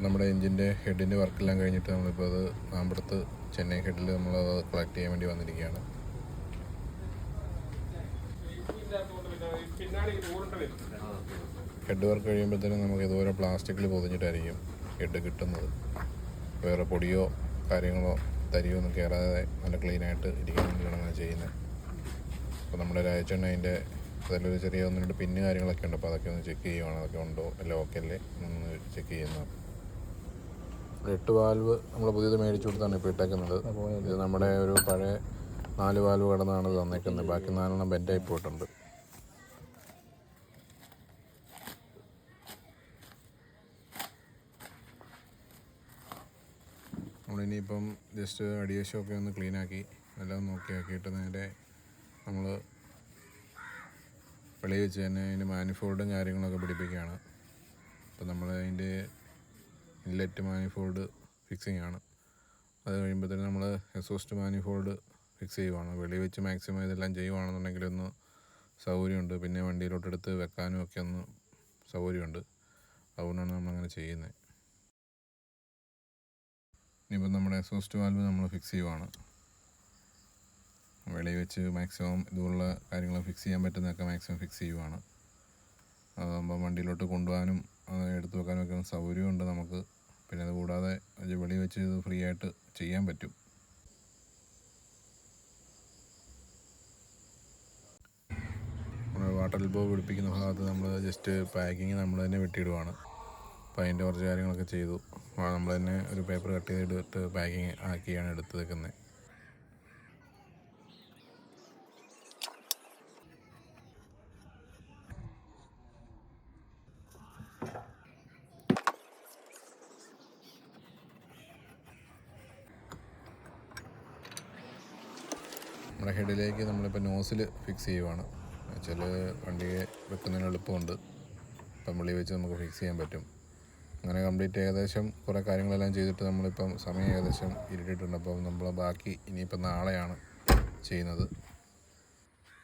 നമ്മുടെ എഞ്ചിൻ്റെ ഹെഡിൻ്റെ വർക്കെല്ലാം കഴിഞ്ഞിട്ട് നമ്മളിപ്പോൾ അത് നാമ്പടത്ത് ചെന്നൈ ഹെഡിൽ നമ്മളത് കളക്ട് ചെയ്യാൻ വേണ്ടി വന്നിരിക്കുകയാണ്. ഹെഡ് വർക്ക് കഴിയുമ്പോഴത്തേനും നമുക്ക് ഇതുപോലെ പ്ലാസ്റ്റിക്കിൽ പൊതിഞ്ഞിട്ടായിരിക്കും ഹെഡ് കിട്ടുന്നത്. വേറെ പൊടിയോ കാര്യങ്ങളോ തരിയോ ഒന്നും കയറാതെ നല്ല ക്ലീനായിട്ട് ഇരിക്കാൻ വേണ്ടിയാണ് അങ്ങനെ ചെയ്യുന്നത്. അപ്പോൾ നമ്മുടെ രാജച്ചെണ്ണ അതിൻ്റെ അതിലൊരു ചെറിയ 1-2 പിന്ന് കാര്യങ്ങളൊക്കെ ഉണ്ട്. അപ്പോൾ അതൊക്കെ ഒന്ന് ചെക്ക് ചെയ്യുവാണ്, അതൊക്കെ ഉണ്ടോ എല്ലാം ഓക്കെ അല്ലേ ഒന്ന് ചെക്ക് ചെയ്യുന്നത്. 8 വാൽവ് നമ്മൾ പുതിയത് മേടിച്ചു കൊടുത്താണ് ഇപ്പോൾ ഇട്ടേക്കുന്നത്. ഇത് നമ്മുടെ ഒരു പഴയ 4 വാൽവ് കടന്നാണ് തന്നേക്കുന്നത്. ബാക്കി 4 ബെൻഡായി പോയിട്ടുണ്ട്. നമ്മളിനിയിപ്പം ജസ്റ്റ് അടിയേശമൊക്കെ ഒന്ന് ക്ലീനാക്കി എല്ലാം നോക്കിയാക്കിയിട്ട് നേരെ നമ്മൾ വെളിയിൽ വെച്ച് തന്നെ അതിൻ്റെ മാനിഫോൾഡും കാര്യങ്ങളൊക്കെ പിടിപ്പിക്കുകയാണ്. അപ്പോൾ നമ്മൾ അതിൻ്റെ ഇൻലെറ്റ് മാനിഫോൾഡ് ഫിക്സിങ് ആണ്. അത് കഴിയുമ്പോഴത്തേനും നമ്മൾ എക്സോസ്റ്റ് മാനിഫോൾഡ് ഫിക്സ് ചെയ്യുവാണ്. വെളിയിൽ വെച്ച് മാക്സിമം ഇതെല്ലാം ചെയ്യുവാണെന്നുണ്ടെങ്കിൽ ഒന്ന് സൗകര്യമുണ്ട്. പിന്നെ വണ്ടിയിലോട്ടെടുത്ത് വെക്കാനും ഒക്കെ ഒന്ന് സൗകര്യമുണ്ട്. അതുകൊണ്ടാണ് നമ്മളങ്ങനെ ചെയ്യുന്നത്. ഇനിയിപ്പം നമ്മുടെ എക്സോസ്റ്റ് വാൽവ് നമ്മൾ ഫിക്സ് ചെയ്യുവാണ്. വെളിയിൽ വെച്ച് മാക്സിമം ഇതുപോലുള്ള കാര്യങ്ങൾ ഫിക്സ് ചെയ്യാൻ പറ്റുന്നതൊക്കെ മാക്സിമം ഫിക്സ് ചെയ്യുവാണ്. അതാകുമ്പോൾ വണ്ടിയിലോട്ട് കൊണ്ടുപോകാനും എടുത്തു വെക്കാനും ഒക്കെ സൗകര്യമുണ്ട് നമുക്ക്. പിന്നെ അത് കൂടാതെ വെളിയിൽ വെച്ച് ഇത് ഫ്രീ ആയിട്ട് ചെയ്യാൻ പറ്റും. വാട്ടർ എൽബോ പിടിപ്പിക്കുന്ന ഭാഗത്ത് നമ്മൾ ജസ്റ്റ് പാക്കിങ് നമ്മൾ തന്നെ വെട്ടിയിടുവാണ്. അപ്പോൾ അതിൻ്റെ കുറച്ച് കാര്യങ്ങളൊക്കെ ചെയ്തു. നമ്മൾ തന്നെ ഒരു പേപ്പർ കട്ട് ചെയ്തിട്ട് പാക്കിങ് ആക്കിയാണ് എടുത്ത് വെക്കുന്നത്. നമ്മുടെ ഹെഡിലേക്ക് നമ്മളിപ്പോൾ നോസിൽ ഫിക്സ് ചെയ്യുവാണ്. ചില വണ്ടിയെ വെക്കുന്നതിന് എളുപ്പമുണ്ട്. ഇപ്പം വെളിയിൽ വെച്ച് നമുക്ക് ഫിക്സ് ചെയ്യാൻ പറ്റും. അങ്ങനെ കംപ്ലീറ്റ് ഏകദേശം കുറേ കാര്യങ്ങളെല്ലാം ചെയ്തിട്ട് നമ്മളിപ്പം സമയം ഏകദേശം ഇരുട്ടിയിട്ടുണ്ട്. അപ്പം നമ്മൾ ബാക്കി ഇനിയിപ്പം നാളെയാണ് ചെയ്യുന്നത്.